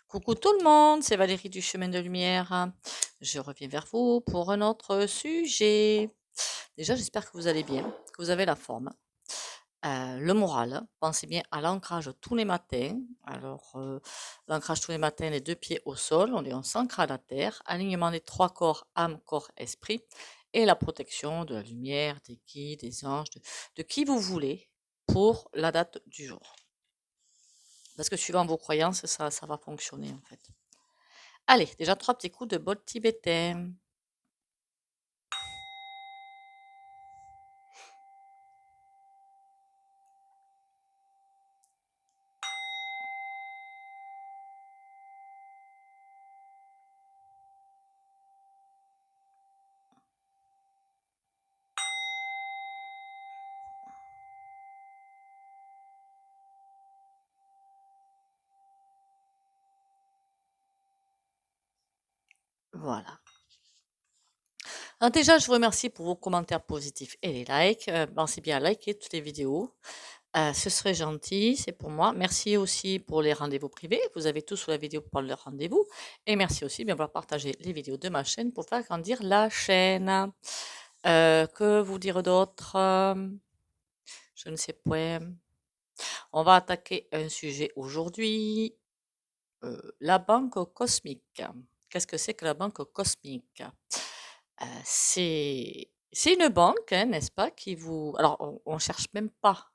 Coucou tout le monde, c'est Valérie du Chemin de Lumière. Je reviens vers vous pour un autre sujet. Déjà, j'espère que vous allez bien, que vous avez la forme. Le moral, pensez bien à l'ancrage tous les matins. Alors, l'ancrage tous les matins, les deux pieds au sol, on s'ancre à la terre, alignement des trois corps, âme, corps, esprit, et la protection de la lumière, des guides, des anges, de qui vous voulez pour la date du jour. Parce que suivant vos croyances, ça va fonctionner en fait. Allez, déjà 3 petits coups de bol tibétain. Voilà. Alors déjà, je vous remercie pour vos commentaires positifs et les likes. Pensez bien à liker toutes les vidéos. Ce serait gentil, c'est pour moi. Merci aussi pour les rendez-vous privés. Vous avez tous sous la vidéo pour le rendez-vous. Et merci aussi de bien vouloir partager les vidéos de ma chaîne pour faire grandir la chaîne. Que vous dire d'autre? Je ne sais point. On va attaquer un sujet aujourd'hui. La banque cosmique. Qu'est-ce que c'est que la banque cosmique? C'est une banque, hein, n'est-ce pas, qui vous... Alors, on cherche même pas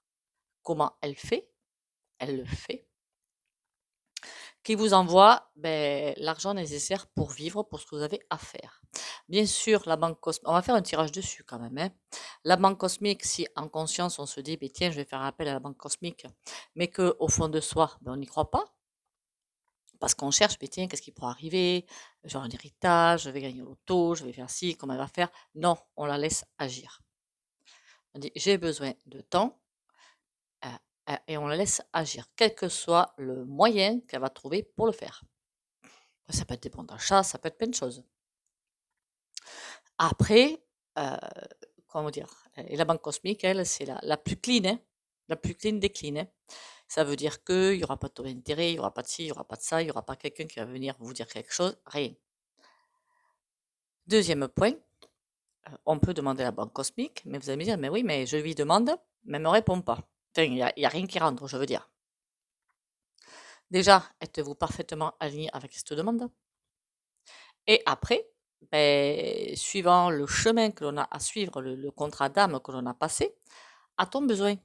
comment elle le fait, qui vous envoie l'argent nécessaire pour vivre, pour ce que vous avez à faire. Bien sûr, la banque cosmique, on va faire un tirage dessus quand même, hein. La banque cosmique, si en conscience on se dit, tiens, je vais faire appel à la banque cosmique, mais qu'au fond de soi, on n'y croit pas, parce qu'on cherche, tiens, qu'est-ce qui pourrait arriver? Genre un héritage, je vais gagner au loto, je vais faire ci, comment elle va faire? Non, on la laisse agir. On dit, j'ai besoin de temps, et on la laisse agir, quel que soit le moyen qu'elle va trouver pour le faire. Ça peut être des bons d'achat, ça peut être plein de choses. Après, comment dire? Et la banque cosmique, elle, c'est la plus clean, hein, la plus clean des clean, hein. Ça veut dire qu'il n'y aura pas de taux d'intérêt, il n'y aura pas de ci, il n'y aura pas de ça, il n'y aura pas quelqu'un qui va venir vous dire quelque chose, rien. Deuxième point, on peut demander à la banque cosmique, mais vous allez me dire, mais oui, mais je lui demande, mais elle ne me répond pas. Enfin, il n'y a rien qui rentre, je veux dire. Déjà, êtes-vous parfaitement aligné avec cette demande? Et après, suivant le chemin que l'on a à suivre, le contrat d'âme que l'on a passé, a-t-on besoin?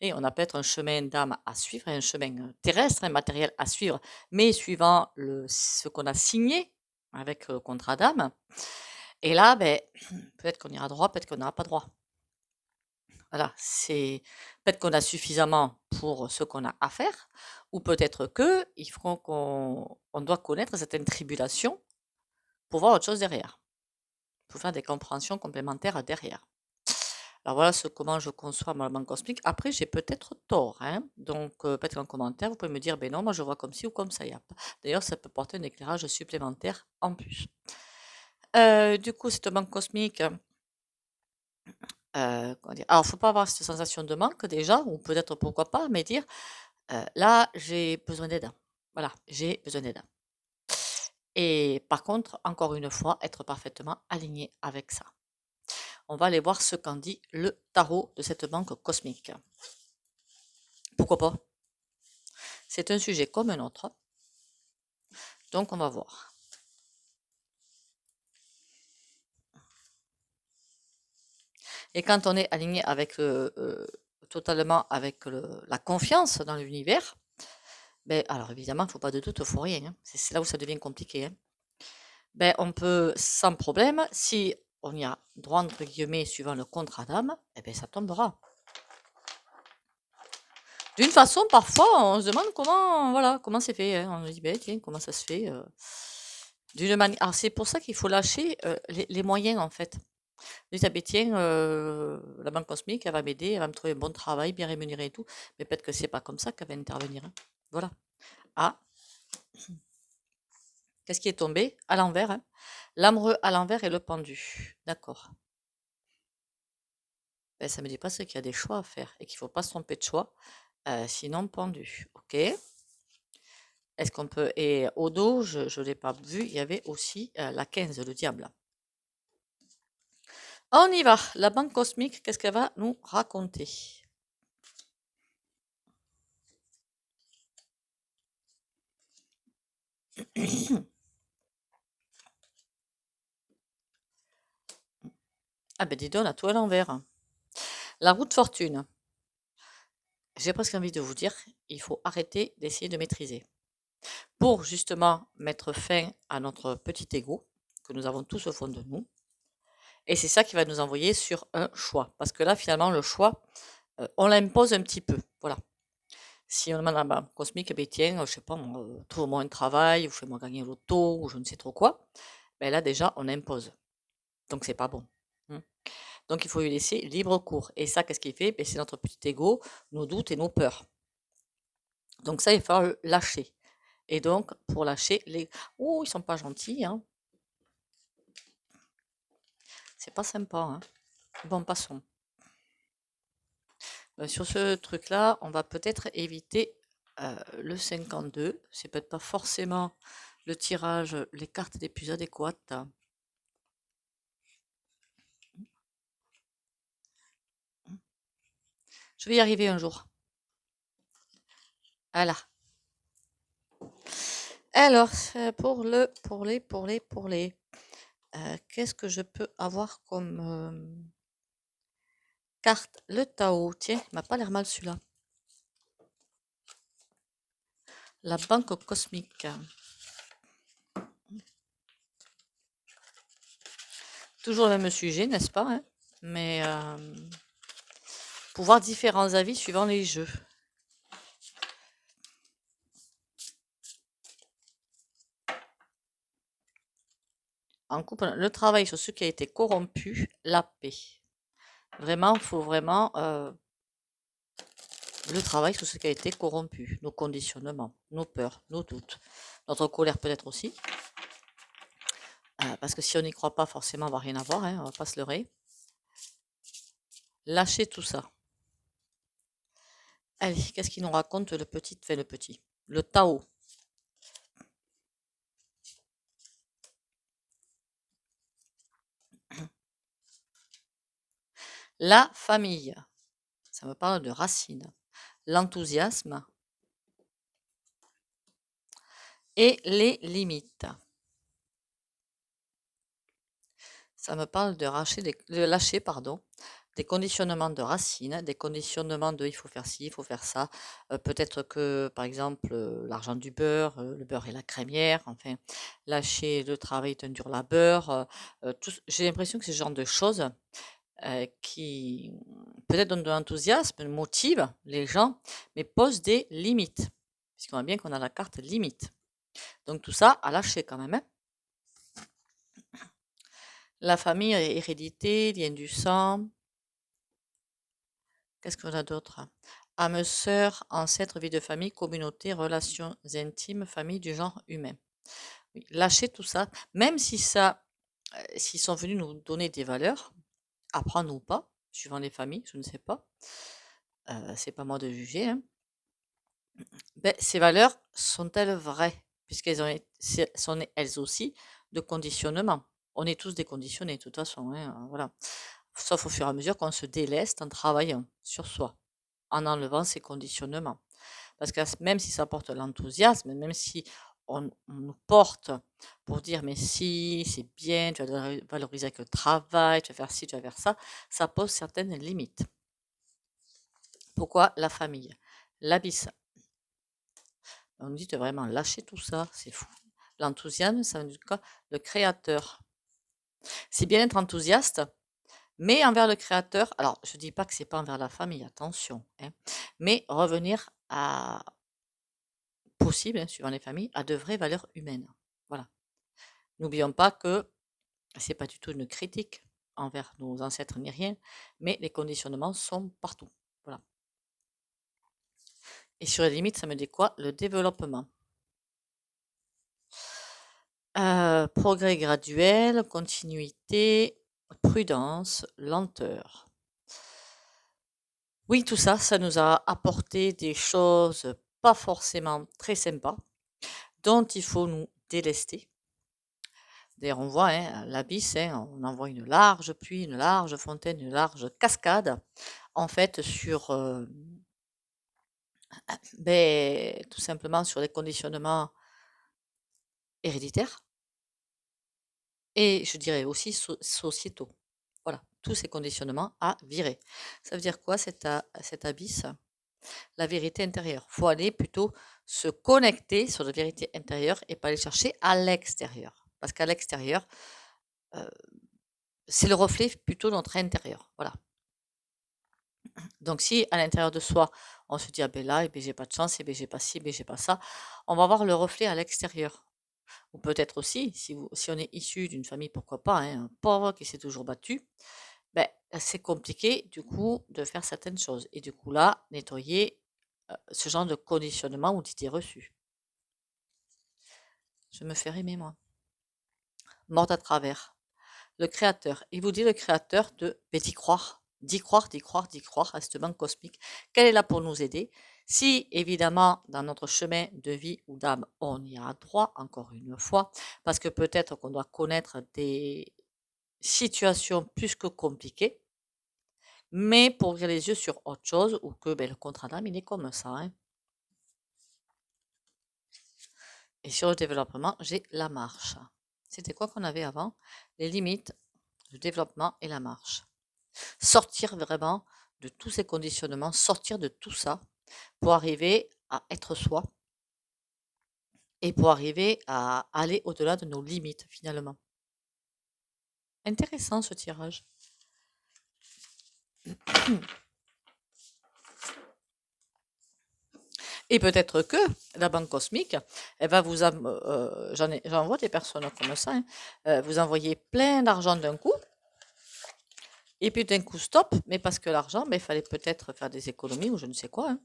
Et on a peut-être un chemin d'âme à suivre, un chemin terrestre, un matériel à suivre, mais suivant ce qu'on a signé avec le contrat d'âme. Et là, peut-être qu'on ira droit, peut-être qu'on n'ira pas droit. Voilà, c'est peut-être qu'on a suffisamment pour ce qu'on a à faire, ou peut-être que il faut qu'on doit connaître certaines tribulations pour voir autre chose derrière, pour faire des compréhensions complémentaires derrière. Alors voilà comment je conçois ma banque cosmique. Après, j'ai peut-être tort, hein. Donc peut-être en commentaire, vous pouvez me dire, ben non, moi je vois comme ci ou comme ça. D'ailleurs, ça peut porter un éclairage supplémentaire en plus. Du coup, cette banque cosmique, comment dire? Alors, faut pas avoir cette sensation de manque déjà, ou peut-être pourquoi pas, mais dire, là, j'ai besoin d'aide. Voilà, j'ai besoin d'aide. Et par contre, encore une fois, être parfaitement aligné avec ça. On va aller voir ce qu'en dit le tarot de cette banque cosmique. Pourquoi pas? C'est un sujet comme un autre. Donc, on va voir. Et quand on est aligné avec totalement avec la confiance dans l'univers, alors évidemment, il ne faut pas de doute, il ne faut rien, hein. C'est là où ça devient compliqué, hein. On peut sans problème, si on y a droit entre guillemets suivant le contrat d'âme, ça tombera. D'une façon, parfois, on se demande comment c'est fait, hein. On se dit, tiens, comment ça se fait d'une manière. Alors, c'est pour ça qu'il faut lâcher les moyens, en fait. Dites, tiens, la banque cosmique, elle va m'aider, elle va me trouver un bon travail, bien rémunéré et tout. Mais peut-être que c'est pas comme ça qu'elle va intervenir, hein. Voilà. Ah, qu'est-ce qui est tombé? À l'envers, hein. L'amoureux à l'envers et le pendu. D'accord. Ça me dit pas qu'il y a des choix à faire et qu'il faut pas se tromper de choix, sinon pendu. Ok. Est-ce qu'on peut... Et au dos, je ne l'ai pas vu, il y avait aussi la 15, le diable. On y va. La banque cosmique, qu'est-ce qu'elle va nous raconter? Ah ben dis donc, on a tout à l'envers. La roue de fortune. J'ai presque envie de vous dire, il faut arrêter d'essayer de maîtriser. Pour justement mettre fin à notre petit ego que nous avons tous au fond de nous. Et c'est ça qui va nous envoyer sur un choix. Parce que là, finalement, le choix, on l'impose un petit peu. Voilà. Si on demande à la banque cosmique, eh bien, tiens, je sais pas, trouve-moi un travail, ou fais-moi gagner l'auto, ou je ne sais trop quoi. Ben là, déjà, on impose. Donc, c'est pas bon. Donc, il faut lui laisser libre cours. Et ça, qu'est-ce qu'il fait? Ben, c'est notre petit ego, nos doutes et nos peurs. Donc, ça, il faut le lâcher. Et donc, pour lâcher les... Oh, ils sont pas gentils, hein. C'est pas sympa, hein. Bon, passons. Sur ce truc-là, on va peut-être éviter le 52. C'est peut-être pas forcément le tirage, les cartes les plus adéquates. Je vais y arriver un jour. Voilà. Alors, pour les. Qu'est-ce que je peux avoir comme carte? Le Tao. Tiens, il m'a pas l'air mal celui-là. La banque cosmique. Toujours le même sujet, n'est-ce pas, hein? Mais pour voir différents avis suivant les jeux. En couple, le travail sur ce qui a été corrompu, la paix. Vraiment, il faut vraiment le travail sur ce qui a été corrompu, nos conditionnements, nos peurs, nos doutes, notre colère peut-être aussi. Parce que si on n'y croit pas, forcément, on va rien avoir, hein, on va pas se leurrer. Lâchez tout ça. Allez, qu'est-ce qu'il nous raconte le petit, le Tao. La famille, ça me parle de racines. L'enthousiasme et les limites. Ça me parle de lâcher, des conditionnements de racines, des conditionnements de il faut faire ci, il faut faire ça. Peut-être que, par exemple, l'argent du beurre, le beurre et la crémière, enfin, lâcher le travail est un dur labeur. J'ai l'impression que c'est ce genre de choses qui peut-être donnent de l'enthousiasme, motivent les gens, mais posent des limites. Puisqu'on voit bien qu'on a la carte limite. Donc tout ça à lâcher quand même, hein. La famille, hérédité, lien du sang. Qu'est-ce qu'on a d'autre? Âme sœur, ancêtre, vie de famille, communauté, relations intimes, famille du genre humain. Oui, lâcher tout ça, même si ça, s'ils sont venus nous donner des valeurs, apprendre ou pas, suivant les familles, je ne sais pas. C'est pas moi de juger, hein. Ben, ces valeurs sont-elles vraies? Puisqu'elles sont elles aussi de conditionnement. On est tous déconditionnés, de toute façon, hein, voilà. Sauf au fur et à mesure qu'on se déleste en travaillant sur soi, en enlevant ces conditionnements. Parce que même si ça porte l'enthousiasme, même si on nous porte pour dire mais si, c'est bien, tu vas valoriser avec le travail, tu vas faire ci, tu vas faire ça, ça pose certaines limites. Pourquoi la famille? L'abysse. On nous dit de vraiment lâcher tout ça, c'est fou. L'enthousiasme, ça veut dire quoi? Le créateur. C'est bien d'être enthousiaste, mais envers le créateur, alors je ne dis pas que c'est pas envers la famille, attention, hein, mais revenir à, possible, hein, suivant les familles, à de vraies valeurs humaines. Voilà. N'oublions pas que c'est pas du tout une critique envers nos ancêtres ni rien, mais les conditionnements sont partout. Voilà. Et sur les limites, ça me dit quoi? Le développement. Progrès graduel, continuité, prudence, lenteur. Oui, tout ça, ça nous a apporté des choses pas forcément très sympas. dont il faut nous délester. D'ailleurs, on voit hein, l'abysse, hein, on envoie une large pluie, une large fontaine, une large cascade, en fait, sur tout simplement sur les conditionnements héréditaires et je dirais aussi sociétaux. Voilà, tous ces conditionnements à virer. Ça veut dire quoi cet abysse? La vérité intérieure. Il faut aller plutôt se connecter sur la vérité intérieure et pas aller chercher à l'extérieur. Parce qu'à l'extérieur, euh, c'est le reflet plutôt de notre intérieur. Voilà. Donc si à l'intérieur de soi, on se dit ah ben là, eh ben, j'ai pas de chance, eh ben, j'ai pas ci, eh ben, j'ai pas ça, on va voir le reflet à l'extérieur. Ou peut-être aussi, si on est issu d'une famille, pourquoi pas, hein, un pauvre qui s'est toujours battu, ben, c'est compliqué du coup de faire certaines choses. Et du coup là, nettoyer ce genre de conditionnement ou d'idées reçues. Je me fais rimer moi. Morte à travers. Le créateur. Il vous dit le créateur d'y croire, d'y croire, d'y croire, d'y croire à cette banque cosmique, qu'elle est là pour nous aider. Si, évidemment, dans notre chemin de vie ou d'âme, on y a droit, encore une fois, parce que peut-être qu'on doit connaître des situations plus que compliquées, mais pour ouvrir les yeux sur autre chose, ou que le contrat d'âme, il est comme ça. Hein. Et sur le développement, j'ai la marche. C'était quoi qu'on avait avant? Les limites, le développement et la marche. Sortir vraiment de tous ces conditionnements, sortir de tout ça pour arriver à être soi et pour arriver à aller au-delà de nos limites finalement. Intéressant ce tirage. Et peut-être que la banque cosmique, elle va vous, j'en vois des personnes comme ça, hein, vous envoyer plein d'argent d'un coup, et puis d'un coup stop, mais parce que l'argent, il fallait peut-être faire des économies ou je ne sais quoi. Hein.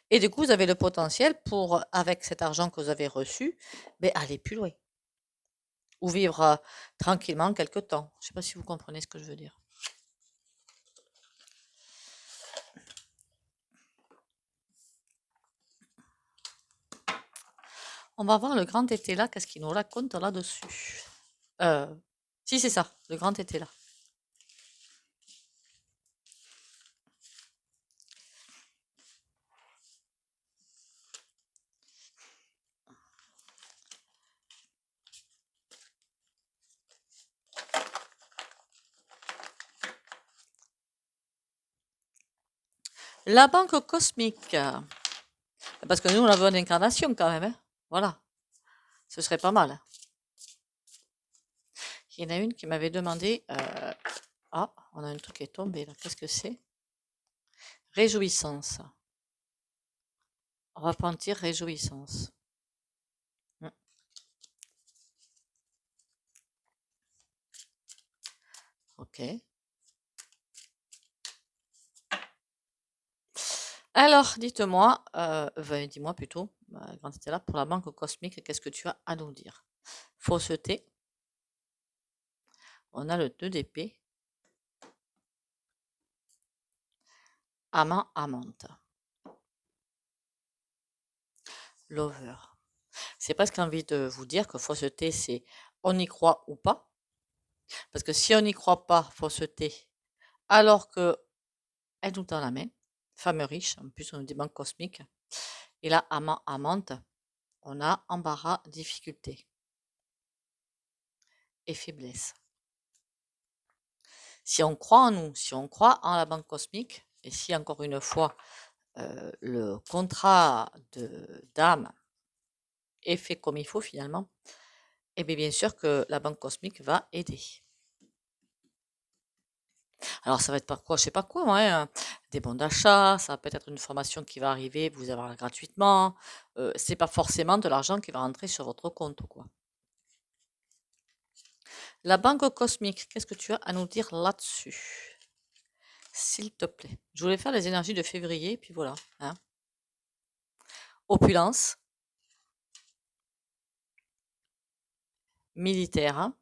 Et du coup, vous avez le potentiel pour, avec cet argent que vous avez reçu, aller plus loin. Ou vivre tranquillement quelque temps. Je ne sais pas si vous comprenez ce que je veux dire. On va voir le grand été là, qu'est-ce qu'il nous raconte là-dessus. Si, c'est ça, le grand été là. La banque cosmique. Parce que nous, on a besoin d'incarnation quand même. Hein. Voilà. Ce serait pas mal. Il y en a une qui m'avait demandé. Ah, on a un truc qui est tombé là. Qu'est-ce que c'est? Réjouissance. Repentir, réjouissance. Ok. Alors, dites-moi, dis-moi plutôt, quand tu étais là pour la banque cosmique, qu'est-ce que tu as à nous dire? Fausseté. On a le 2 d'épée. Amant, amante. Lover. C'est presque envie de vous dire que fausseté, c'est on y croit ou pas. Parce que si on n'y croit pas, fausseté, alors que elle nous tend la main, femme riche, en plus on a des banques cosmiques, et là, amant, amante, on a embarras, difficulté et faiblesse. Si on croit en nous, si on croit en la banque cosmique, et si encore une fois, le contrat d'âme est fait comme il faut finalement, et bien sûr que la banque cosmique va aider. Alors ça va être par quoi? Je sais pas quoi, moi, hein, des bons d'achat, ça va peut-être une formation qui va arriver, vous avoir gratuitement. C'est pas forcément de l'argent qui va rentrer sur votre compte, quoi. La banque cosmique, qu'est-ce que tu as à nous dire là-dessus? S'il te plaît. Je voulais faire les énergies de février, puis voilà. Hein. Opulence, militaire. Hein.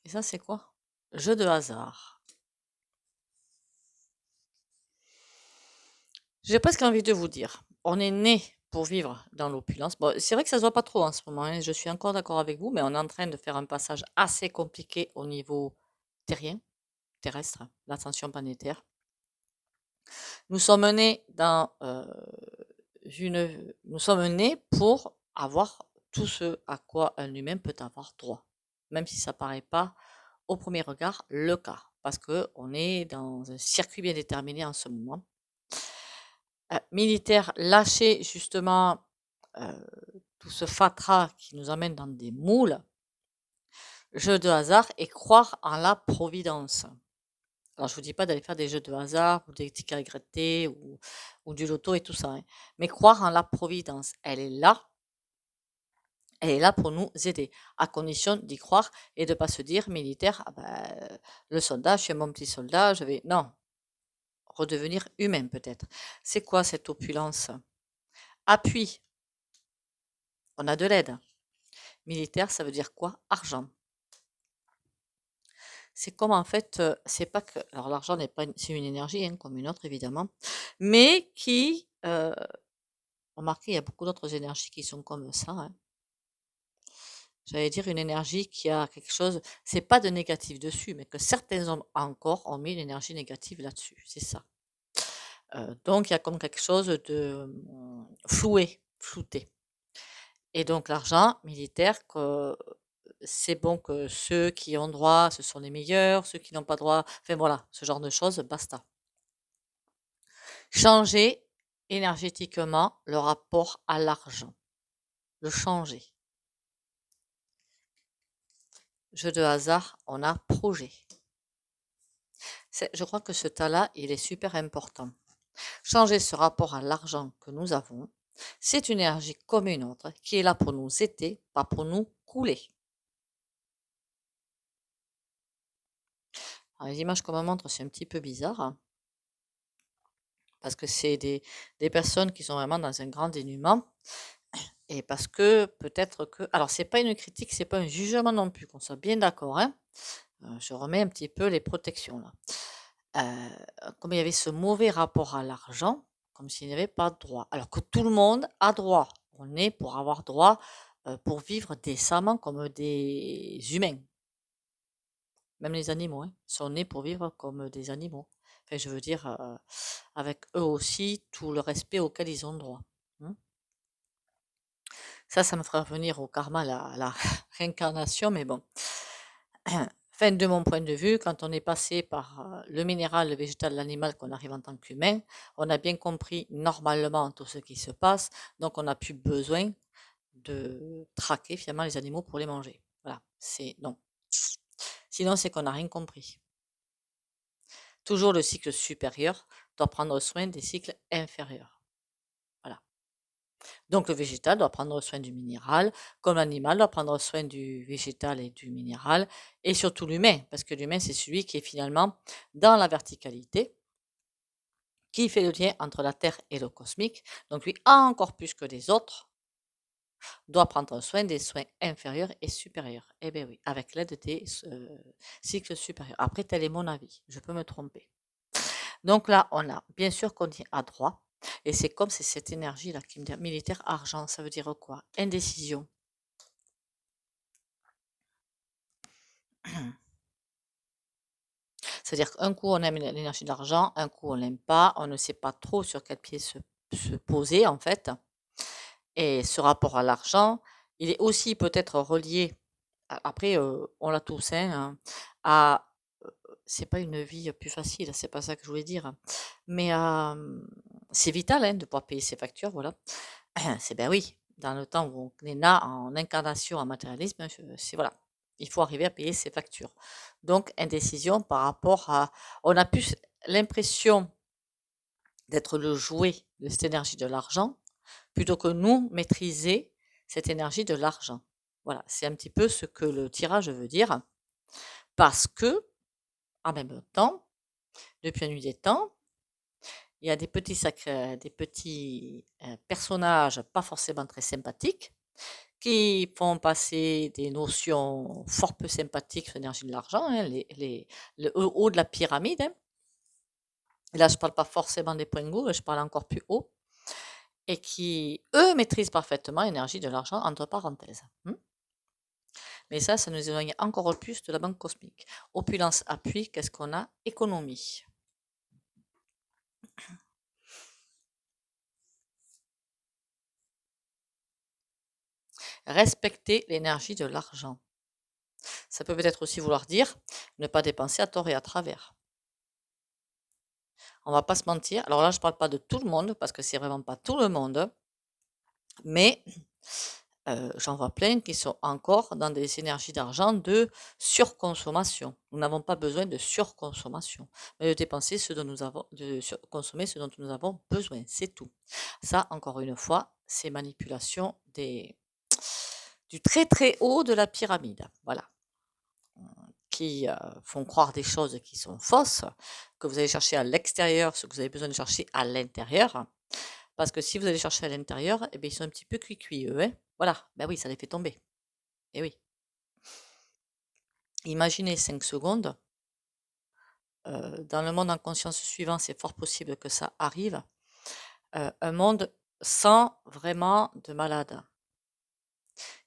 Et ça, c'est quoi? Jeu de hasard. J'ai presque envie de vous dire, on est né pour vivre dans l'opulence. Bon, c'est vrai que ça se voit pas trop en ce moment, hein, je suis encore d'accord avec vous, mais on est en train de faire un passage assez compliqué au niveau terrien, terrestre, l'ascension planétaire. Nous sommes nés nous sommes nés pour avoir tout ce à quoi un humain peut avoir droit, même si ça paraît pas au premier regard le cas, parce que on est dans un circuit bien déterminé en ce moment. Militaire, lâcher justement euh, tout ce fatras qui nous amène dans des moules, jeux de hasard et croire en la providence. Alors, je vous dis pas d'aller faire des jeux de hasard ou des tickets à gratter ou du loto et tout ça, hein, mais croire en la providence. Elle est là pour nous aider, à condition d'y croire et de pas se dire militaire, ah ben, le soldat, je suis mon petit soldat, je vais. Non, redevenir humain peut-être. C'est quoi cette opulence? Appui, on a de l'aide. Militaire, ça veut dire quoi? Argent. C'est comme en fait, c'est pas que. Alors l'argent n'est pas, c'est une énergie hein, comme une autre évidemment, mais qui, remarquez, il y a beaucoup d'autres énergies qui sont comme ça. Hein. J'allais dire une énergie qui a quelque chose, c'est pas de négatif dessus, mais que certains hommes encore ont mis une énergie négative là-dessus. C'est ça. Donc il y a comme quelque chose de floué, flouté. Et donc l'argent militaire, c'est bon que ceux qui ont droit, ce sont les meilleurs, ceux qui n'ont pas droit, enfin voilà, ce genre de choses, basta. Changer énergétiquement le rapport à l'argent. Le changer. Jeu de hasard, on a projet. Je crois que ce tas-là, il est super important. Changer ce rapport à l'argent que nous avons, c'est une énergie comme une autre qui est là pour nous aider, pas pour nous couler. Alors, les images qu'on me montre, c'est un petit peu bizarre, hein, parce que c'est des personnes qui sont vraiment dans un grand dénuement, et parce que peut-être que... Alors, c'est pas une critique, c'est pas un jugement non plus, qu'on soit bien d'accord, hein. Je remets un petit peu les protections là. Comme il y avait ce mauvais rapport à l'argent, comme s'il n'y avait pas de droit. Alors que tout le monde a droit. On est pour avoir droit pour vivre décemment comme des humains. Même les animaux hein, sont nés pour vivre comme des animaux. Enfin, je veux dire, avec eux aussi tout le respect auquel ils ont droit. Hein. Ça me fera revenir au karma, la réincarnation, mais bon. Enfin, de mon point de vue, quand on est passé par le minéral, le végétal, l'animal, qu'on arrive en tant qu'humain, on a bien compris normalement tout ce qui se passe, donc on n'a plus besoin de traquer finalement les animaux pour les manger. Voilà, c'est non. Sinon, c'est qu'on n'a rien compris. Toujours le cycle supérieur doit prendre soin des cycles inférieurs. Voilà. Donc le végétal doit prendre soin du minéral, comme l'animal doit prendre soin du végétal et du minéral, et surtout l'humain, parce que l'humain, c'est celui qui est finalement dans la verticalité, qui fait le lien entre la Terre et le cosmique. Donc lui, encore plus que les autres, doit prendre soin des soins inférieurs et supérieurs. Eh bien oui, avec l'aide des cycles supérieurs. Après, tel est mon avis, je peux me tromper. Donc là, on a bien sûr qu'on est à droit. Et c'est comme c'est cette énergie-là qui me dit militaire argent, ça veut dire quoi? Indécision. C'est-à-dire qu'un coup on aime l'énergie d'argent, un coup on l'aime pas, on ne sait pas trop sur quel pied se poser en fait. Et ce rapport à l'argent, il est aussi peut-être relié, après on l'a tous, hein, à c'est pas une vie plus facile, c'est pas ça que je voulais dire, mais c'est vital hein, de pouvoir payer ses factures, voilà. C'est ben oui, dans le temps où on est là en incarnation, en matérialisme, c'est voilà, il faut arriver à payer ses factures. Donc, indécision par rapport à, on a plus l'impression d'être le jouet de cette énergie de l'argent, plutôt que nous maîtriser cette énergie de l'argent. Voilà, c'est un petit peu ce que le tirage veut dire, parce que, en même temps, depuis la nuit des temps, il y a des petits personnages pas forcément très sympathiques qui font passer des notions fort peu sympathiques sur l'énergie de l'argent, hein, le haut de la pyramide, hein, et là je ne parle pas forcément des points Go, je parle encore plus haut, et qui, eux, maîtrisent parfaitement l'énergie de l'argent, entre parenthèses. Mais ça nous éloigne encore plus de la banque cosmique. Opulence, appui, qu'est-ce qu'on a? Économie. Respecter l'énergie de l'argent. Ça peut peut-être aussi vouloir dire ne pas dépenser à tort et à travers. On va pas se mentir. Alors là, je parle pas de tout le monde parce que c'est vraiment pas tout le monde, mais j'en vois plein qui sont encore dans des énergies d'argent de surconsommation. Nous n'avons pas besoin de surconsommation, mais de dépenser ce dont nous avons, de consommer ce dont nous avons besoin. C'est tout. Ça, encore une fois, c'est manipulation du très très haut de la pyramide. Voilà. Qui font croire des choses qui sont fausses, que vous allez chercher à l'extérieur ce que vous avez besoin de chercher à l'intérieur. Parce que si vous allez chercher à l'intérieur, eh bien, ils sont un petit peu cuits eux. Hein. Voilà, ben oui, ça les fait tomber. Eh oui. Imaginez 5 secondes. Dans le monde en conscience suivant, c'est fort possible que ça arrive. Un monde sans vraiment de malades.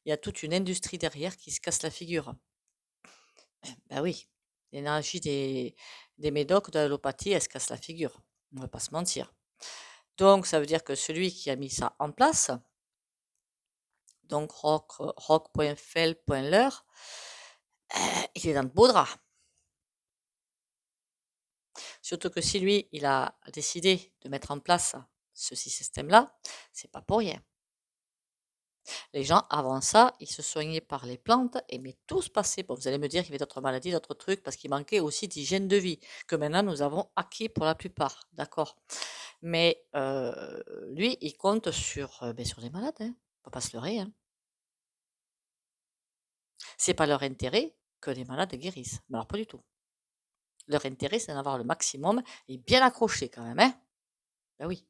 Il y a toute une industrie derrière qui se casse la figure. Ben oui, l'énergie des médocs de l'allopathie, elle se casse la figure. On ne va pas se mentir. Donc, ça veut dire que celui qui a mis ça en place, donc rock.fel.leur, il est dans de beaux draps. Surtout que si lui, il a décidé de mettre en place ce système-là, c'est pas pour rien. Les gens, avant ça, ils se soignaient par les plantes, et mais tout se passait. Bon, vous allez me dire qu'il y avait d'autres maladies, d'autres trucs, parce qu'il manquait aussi d'hygiène de vie, que maintenant nous avons acquis pour la plupart, d'accord. Mais lui, il compte sur les malades, hein. On va pas se leurrer, hein. C'est pas leur intérêt que les malades guérissent. Mais alors pas du tout. Leur intérêt, c'est d'en avoir le maximum et bien accroché quand même, hein. Ben oui.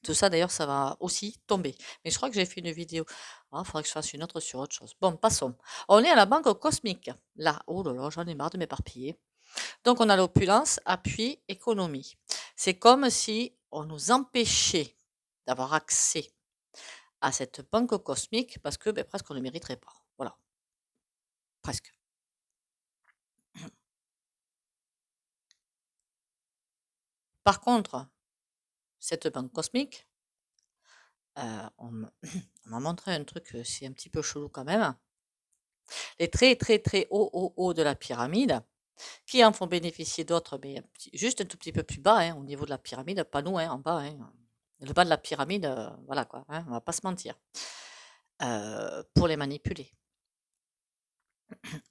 Tout ça, d'ailleurs, ça va aussi tomber. Mais je crois que j'ai fait une vidéo. Il faudrait que je fasse une autre sur autre chose. Bon, passons. On est à la banque cosmique. Là, oh là là, j'en ai marre de m'éparpiller. Donc, on a l'opulence, appui, économie. C'est comme si on nous empêchait d'avoir accès à cette banque cosmique parce que presque on ne mériterait pas. Voilà. Presque. Par contre, cette banque cosmique, on m'a montré un truc, c'est un petit peu chelou quand même. Les très très très hauts de la pyramide, qui en font bénéficier d'autres, mais juste un tout petit peu plus bas, hein, au niveau de la pyramide, pas nous, hein, en bas. Hein. Le bas de la pyramide, voilà quoi, hein, on va pas se mentir, pour les manipuler.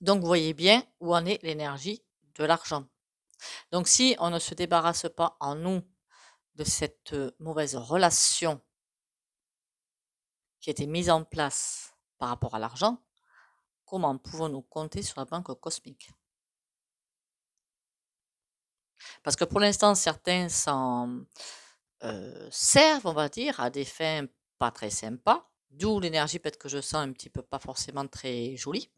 Donc vous voyez bien où en est l'énergie de l'argent. Donc si on ne se débarrasse pas en nous de cette mauvaise relation qui a été mise en place par rapport à l'argent, comment pouvons-nous compter sur la banque cosmique? Parce que pour l'instant, certains s'en servent, on va dire, à des fins pas très sympas, d'où l'énergie peut-être que je sens un petit peu pas forcément très jolie.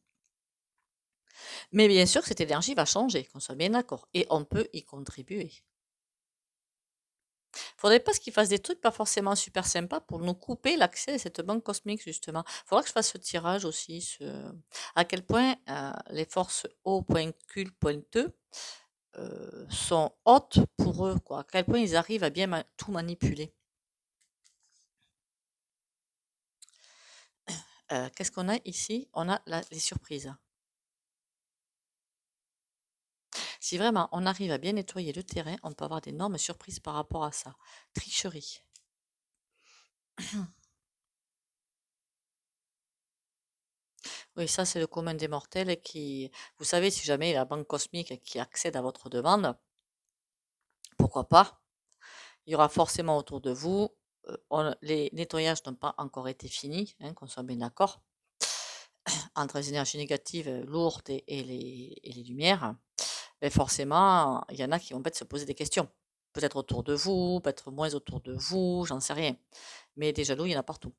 Mais bien sûr, cette énergie va changer, qu'on soit bien d'accord, et on peut y contribuer. Faudrait pas qu'ils fassent des trucs pas forcément super sympas pour nous couper l'accès à cette banque cosmique, justement. Faudra que je fasse ce tirage aussi, à quel point les forces O.Q.T sont hautes pour eux, quoi. À quel point ils arrivent à bien tout manipuler. Qu'est-ce qu'on a ici? On a les surprises. Si vraiment on arrive à bien nettoyer le terrain, on peut avoir d'énormes surprises par rapport à ça. Tricherie. Oui, ça c'est le commun des mortels qui, vous savez, si jamais la banque cosmique qui accède à votre demande, pourquoi pas? Il y aura forcément autour de vous, les nettoyages n'ont pas encore été finis, hein, qu'on soit bien d'accord, entre les énergies négatives lourdes et les lumières, ben forcément, il y en a qui vont peut-être se poser des questions. Peut-être autour de vous, peut-être moins autour de vous, j'en sais rien. Mais des jaloux, il y en a partout.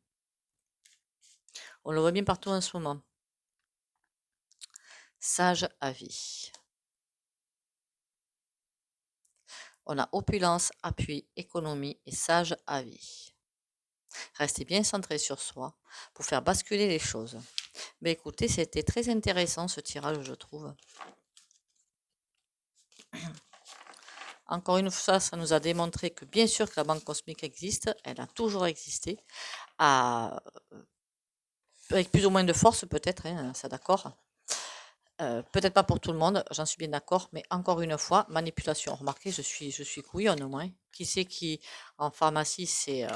On le voit bien partout en ce moment. Sage avis. On a opulence, appui, économie et sage avis. Restez bien centré sur soi pour faire basculer les choses. Ben écoutez, c'était très intéressant ce tirage, je trouve. Encore une fois, ça nous a démontré que bien sûr que la banque cosmique existe, elle a toujours existé, avec plus ou moins de force peut-être, hein, ça d'accord. Peut-être pas pour tout le monde, j'en suis bien d'accord, mais encore une fois, manipulation. Remarquez, je suis couillonne au moins. Qui c'est qui, en pharmacie, c'est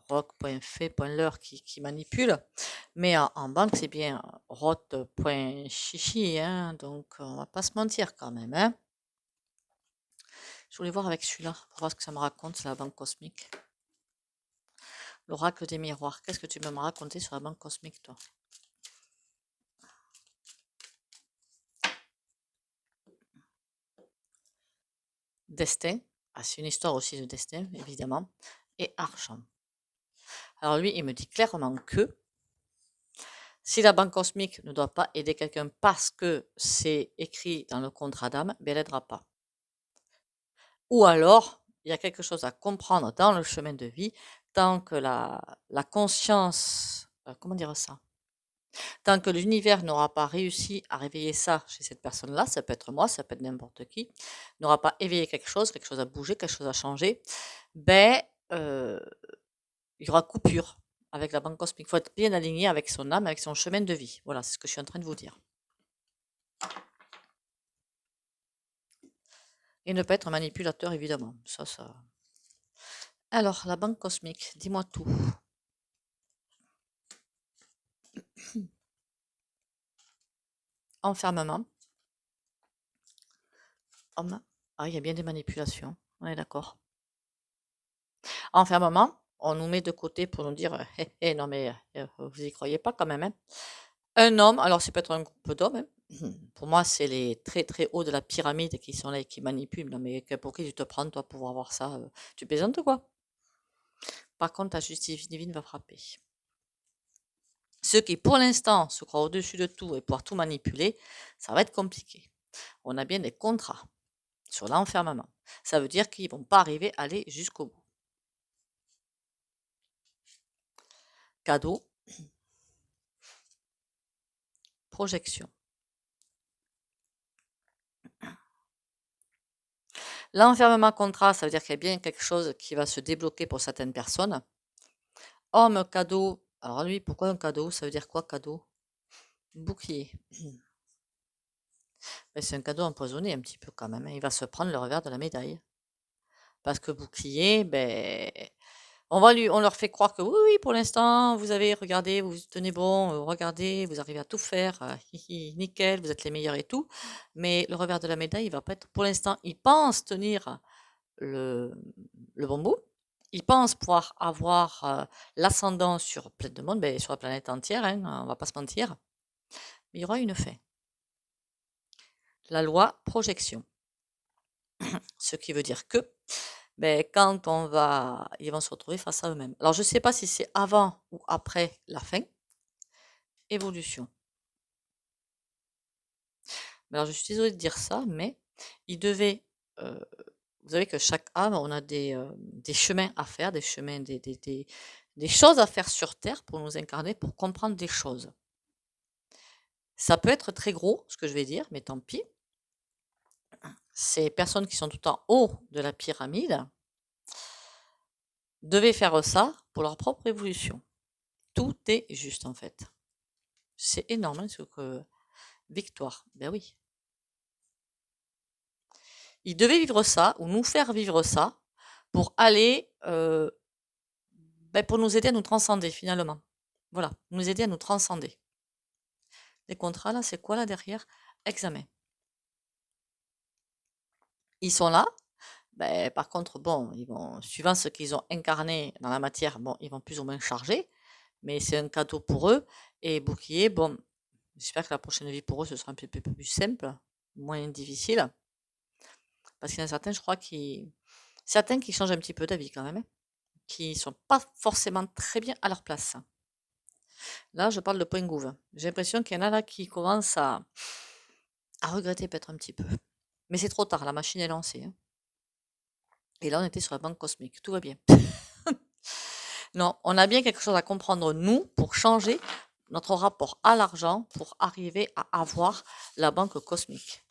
rock.fait.leur qui manipule, mais en banque, c'est bien roth.chichi, hein, donc on va pas se mentir quand même, hein. Je voulais voir avec celui-là, pour voir ce que ça me raconte, c'est la banque cosmique. L'oracle des miroirs. Qu'est-ce que tu peux me raconter sur la banque cosmique, toi? Destin. Ah, c'est une histoire aussi de destin, évidemment. Et argent. Alors lui, il me dit clairement que si la banque cosmique ne doit pas aider quelqu'un parce que c'est écrit dans le contrat d'âme, ben elle n'aidera pas. Ou alors, il y a quelque chose à comprendre dans le chemin de vie, tant que la conscience, comment dire ça? Tant que l'univers n'aura pas réussi à réveiller ça chez cette personne-là, ça peut être moi, ça peut être n'importe qui, n'aura pas éveillé quelque chose a bougé, quelque chose a changé, ben, il y aura coupure avec la banque cosmique. Il faut être bien aligné avec son âme, avec son chemin de vie. Voilà, c'est ce que je suis en train de vous dire. Et ne pas être manipulateur, évidemment. Ça. Alors, la banque cosmique, dis-moi tout. Enfermement. Homme. Ah, il y a bien des manipulations. On est d'accord. Enfermement, on nous met de côté pour nous dire non mais vous y croyez pas quand même, hein. Un homme, alors c'est peut-être un groupe d'hommes, hein. Pour moi, c'est les très très hauts de la pyramide qui sont là et qui manipulent. Non mais pour qui tu te prends toi pour avoir ça? Tu plaisantes quoi? Par contre, ta justice divine va frapper. Ceux qui, pour l'instant, se croient au-dessus de tout et pouvoir tout manipuler, ça va être compliqué. On a bien des contrats sur l'enfermement. Ça veut dire qu'ils ne vont pas arriver à aller jusqu'au bout. Cadeau. Projection. L'enfermement contrat, ça veut dire qu'il y a bien quelque chose qui va se débloquer pour certaines personnes. Homme, cadeau. Alors lui, pourquoi un cadeau? Ça veut dire quoi, cadeau? Bouclier. Mais c'est un cadeau empoisonné un petit peu quand même, hein. Il va se prendre le revers de la médaille. Parce que bouclier, ben, on leur fait croire que oui, oui, pour l'instant, vous avez, regardé, vous vous tenez bon, regardez, vous arrivez à tout faire, nickel, vous êtes les meilleurs et tout. Mais le revers de la médaille, il va pas être, pour l'instant, ils pensent tenir le, le bon bout. Ils pensent pouvoir avoir l'ascendant sur plein de monde, ben, sur la planète entière, hein, on va pas se mentir. Mais il y aura une fin. La loi projection. Ce qui veut dire que ben, quand ils vont se retrouver face à eux-mêmes. Alors, je ne sais pas si c'est avant ou après la fin. Évolution. Alors, je suis désolée de dire ça, mais il devait. Vous savez que chaque âme, on a des chemins à faire, des chemins, des choses à faire sur Terre pour nous incarner, pour comprendre des choses. Ça peut être très gros, ce que je vais dire, mais tant pis. Ces personnes qui sont tout en haut de la pyramide devaient faire ça pour leur propre évolution. Tout est juste en fait. C'est énorme, hein, ce que victoire. Ben oui. Ils devaient vivre ça ou nous faire vivre ça pour aller, pour nous aider à nous transcender finalement. Voilà, nous aider à nous transcender. Les contrats là, c'est quoi là derrière? Examen. Ils sont là. Ben, par contre, bon, ils vont, suivant ce qu'ils ont incarné dans la matière, bon, ils vont plus ou moins charger, mais c'est un cadeau pour eux. Et bouclier, bon, j'espère que la prochaine vie pour eux, ce sera un peu plus simple, moins difficile. Parce qu'il y en a certains, je crois, certains qui changent un petit peu d'avis quand même, hein, qui sont pas forcément très bien à leur place. Là, je parle de point gouv. J'ai l'impression qu'il y en a là qui commencent à regretter peut-être un petit peu. Mais c'est trop tard, la machine est lancée, hein. Et là, on était sur la banque cosmique. Tout va bien. Non, on a bien quelque chose à comprendre, nous, pour changer notre rapport à l'argent, pour arriver à avoir la banque cosmique.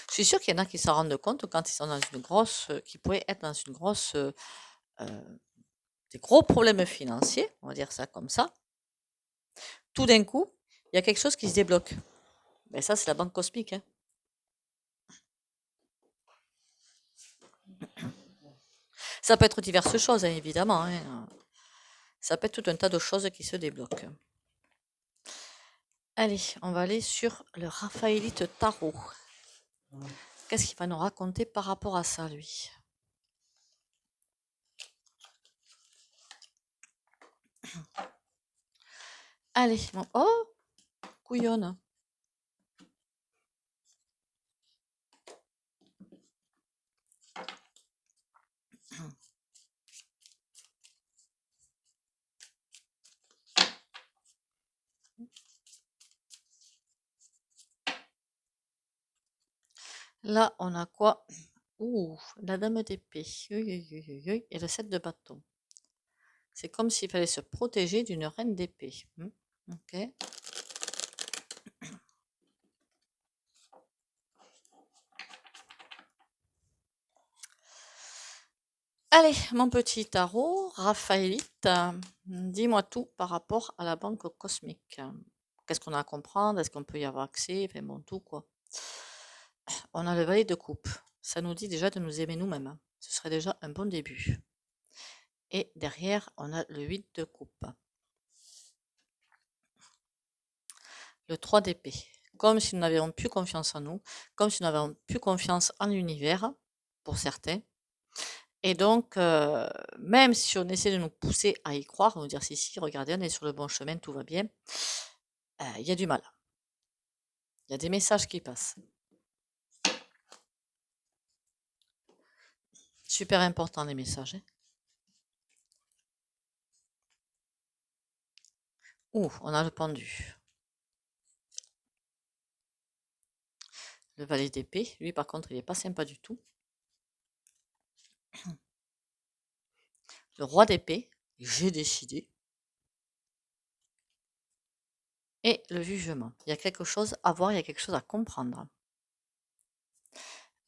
Je suis sûre qu'il y en a qui s'en rendent compte quand ils sont dans une grosse, qui pourraient être dans une grosse, des gros problèmes financiers, on va dire ça comme ça. Tout d'un coup, il y a quelque chose qui se débloque. Ben ça, c'est la banque cosmique, hein. Ça peut être diverses choses, hein, évidemment, hein. Ça peut être tout un tas de choses qui se débloquent. Allez, on va aller sur le Raphaélite Tarot. Qu'est-ce qu'il va nous raconter par rapport à ça, lui? Allez, oh, couillonne. Là, on a quoi? Ouh, la dame d'épée. Et le 7 de bâton. C'est comme s'il fallait se protéger d'une reine d'épée. Ok. Allez, mon petit tarot, Raphaélite, dis-moi tout par rapport à la banque cosmique. Qu'est-ce qu'on a à comprendre? Est-ce qu'on peut y avoir accès? Enfin bon, tout quoi. On a le valet de coupe. Ça nous dit déjà de nous aimer nous-mêmes. Ce serait déjà un bon début. Et derrière, on a le 8 de coupe. Le 3 d'épée. Comme si nous n'avions plus confiance en nous, comme si nous n'avions plus confiance en l'univers, pour certains. Et donc, même si on essaie de nous pousser à y croire, nous dire si, regardez, on est sur le bon chemin, tout va bien, il y a du mal. Il y a des messages qui passent. Super important les messages. Hein. Ouh, on a le pendu. Le valet d'épée, lui par contre, il n'est pas sympa du tout. Le roi d'épée, j'ai décidé. Et le jugement. Il y a quelque chose à voir, il y a quelque chose à comprendre.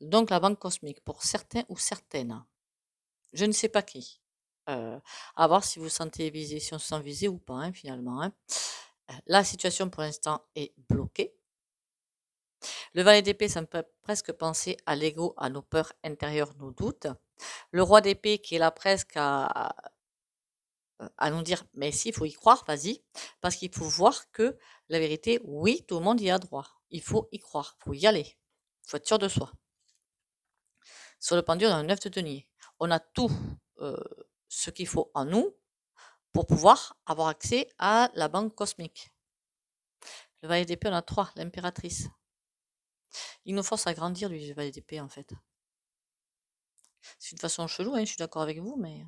Donc la banque cosmique, pour certains ou certaines, je ne sais pas qui. À voir si vous vous sentez visé, si on se sent visé ou pas, hein, finalement. Hein. La situation pour l'instant est bloquée. Le valet d'épée, ça me fait presque penser à l'ego, à nos peurs intérieures, nos doutes. Le roi d'épée qui est là presque à nous dire, mais si, il faut y croire, vas-y, parce qu'il faut voir que la vérité, oui, tout le monde y a droit. Il faut y croire, il faut y aller, il faut être sûr de soi. Sur le pendu, on a un 9 de denier. On a tout ce qu'il faut en nous pour pouvoir avoir accès à la banque cosmique. Le valet d'épée, on a 3, l'impératrice. Il nous force à grandir, lui, le valet d'épée, en fait. C'est une façon chelou, hein, je suis d'accord avec vous, mais...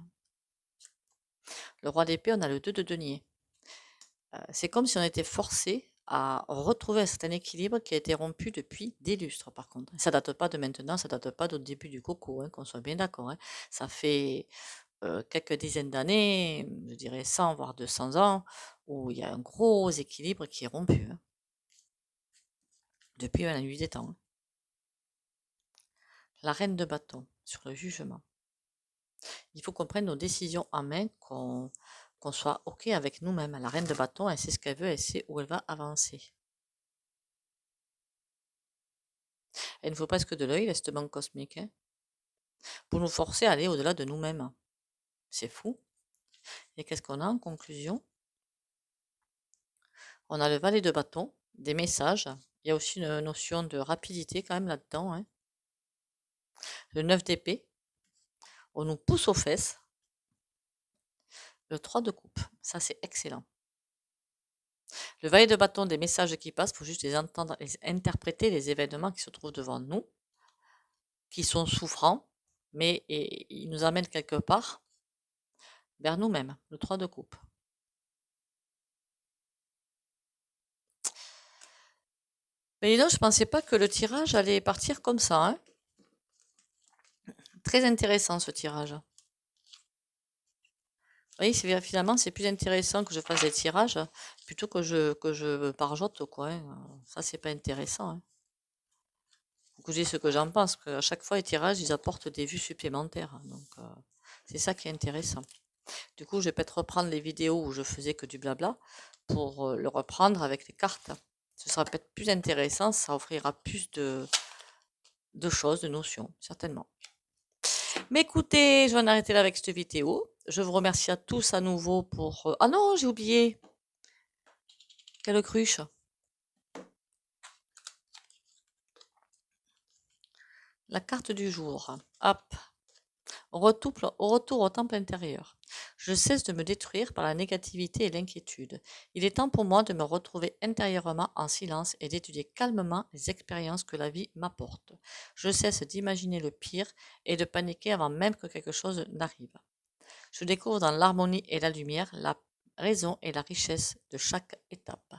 Le roi d'épée, on a le 2 de denier. C'est comme si on était forcé à retrouver un certain équilibre qui a été rompu depuis des lustres, par contre. Ça date pas de maintenant, ça date pas du début du coco, hein, qu'on soit bien d'accord. Hein. Ça fait quelques dizaines d'années, je dirais 100 voire 200 ans, où il y a un gros équilibre qui est rompu. Hein. Depuis la nuit des temps. Hein. La reine de bâton, sur le jugement. Il faut qu'on prenne nos décisions en main, qu'on soit OK avec nous-mêmes. La reine de bâton, elle sait ce qu'elle veut, elle sait où elle va avancer. Elle ne faut presque de l'œil, cette banque cosmique, hein, pour nous forcer à aller au-delà de nous-mêmes. C'est fou. Et qu'est-ce qu'on a en conclusion? On a le valet de bâton, des messages. Il y a aussi une notion de rapidité quand même là-dedans. Hein. Le 9 d'épée. On nous pousse aux fesses. Le 3 de coupe. Ça, c'est excellent. Le valet de bâton, des messages qui passent, il faut juste les entendre, les interpréter, les événements qui se trouvent devant nous, qui sont souffrants, mais ils nous amènent quelque part vers nous-mêmes. Le 3 de coupe. Mais dis donc, je pensais pas que le tirage allait partir comme ça, hein. Très intéressant ce tirage. Oui, finalement, c'est plus intéressant que je fasse des tirages plutôt que je parjote, quoi, hein. Ça, c'est pas intéressant, hein. Faut que je dise ce que j'en pense, parce qu'à chaque fois, les tirages, ils apportent des vues supplémentaires, hein. Donc, c'est ça qui est intéressant. Du coup, je vais peut-être reprendre les vidéos où je faisais que du blabla pour le reprendre avec les cartes. Ce sera peut-être plus intéressant, ça offrira plus de choses, de notions, certainement. Mais écoutez, je vais en arrêter là avec cette vidéo. Je vous remercie à tous à nouveau pour... Ah non, j'ai oublié. Quelle cruche. La carte du jour. Hop. Au retour au temple intérieur. Je cesse de me détruire par la négativité et l'inquiétude. Il est temps pour moi de me retrouver intérieurement en silence et d'étudier calmement les expériences que la vie m'apporte. Je cesse d'imaginer le pire et de paniquer avant même que quelque chose n'arrive. Je découvre dans l'harmonie et la lumière la raison et la richesse de chaque étape.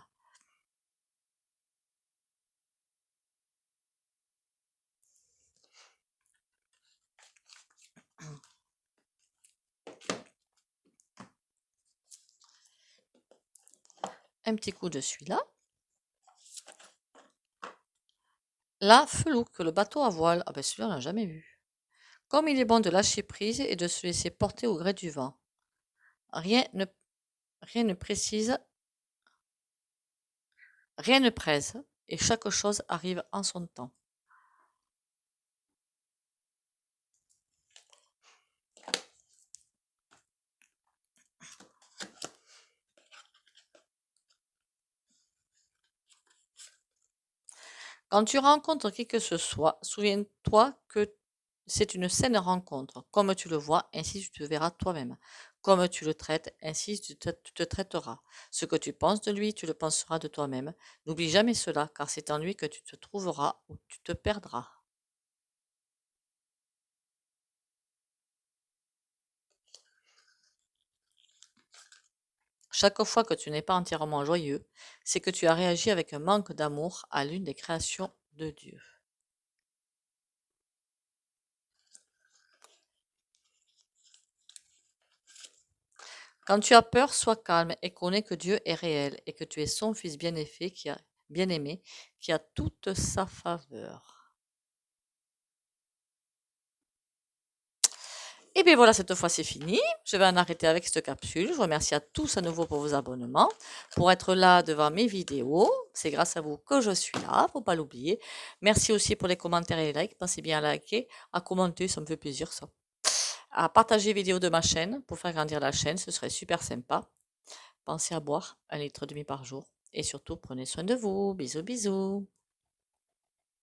Un petit coup de celui-là. La Felouque, le bateau à voile. Ah ben celui-là, on l'a jamais vu. Comme il est bon de lâcher prise et de se laisser porter au gré du vent. Rien ne, rien ne précise, rien ne presse, et chaque chose arrive en son temps. Quand tu rencontres qui que ce soit, souviens-toi que c'est une saine rencontre. Comme tu le vois, ainsi tu te verras toi-même. Comme tu le traites, ainsi tu te traiteras. Ce que tu penses de lui, tu le penseras de toi-même. N'oublie jamais cela, car c'est en lui que tu te trouveras ou tu te perdras. Chaque fois que tu n'es pas entièrement joyeux, c'est que tu as réagi avec un manque d'amour à l'une des créations de Dieu. Quand tu as peur, sois calme et connais que Dieu est réel et que tu es son fils bien-aimé, qui a toute sa faveur. Et bien voilà, cette fois c'est fini. Je vais en arrêter avec cette capsule. Je vous remercie à tous à nouveau pour vos abonnements, pour être là devant mes vidéos. C'est grâce à vous que je suis là, faut pas l'oublier. Merci aussi pour les commentaires et les likes. Pensez bien à liker, à commenter, ça me fait plaisir ça. À partager les vidéos de ma chaîne pour faire grandir la chaîne, ce serait super sympa. Pensez à boire 1,5 litre par jour et surtout prenez soin de vous. Bisous bisous.